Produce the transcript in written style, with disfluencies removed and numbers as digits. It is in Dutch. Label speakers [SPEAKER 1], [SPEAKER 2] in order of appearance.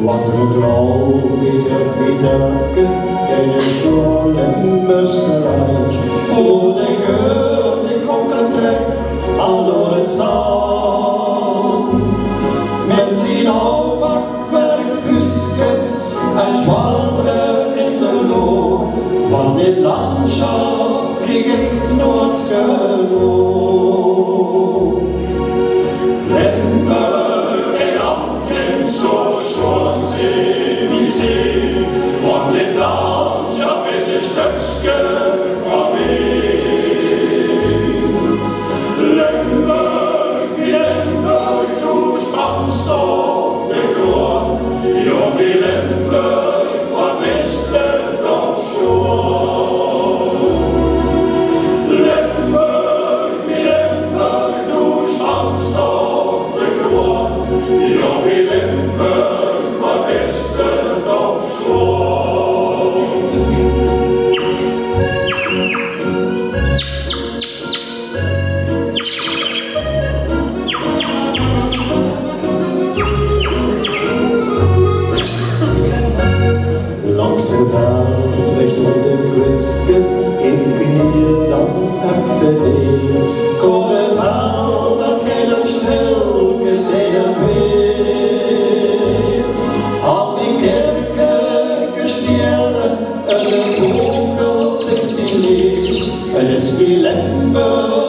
[SPEAKER 1] Wat trouw wieder middagen in de Scholenbussereis. Hoe de geur zich ook al trekt, al door het zand. Met zijn hoofdvakwerkhuisjes en schwalberen in de lucht. Van dit landschap kreeg ik nooit genoeg. Lemberg en Anken, zo schoon sie wie sie. Und dit landschap is een stukje van mij. Lemberg, Lemberg, du spannst op de grond. Jong in Lemberg, wat wist het toch schon? Lemberg, Lemberg, du spannst op de grond. Jong in Lemberg, wat wist het toch schon? Langs de veld Richtung de Christus in Kniel FVD. Kom de veld dat hele stilke zijn weer. Al die kerken gestielen en de vogels in zijn leer. Het is wie Lemberg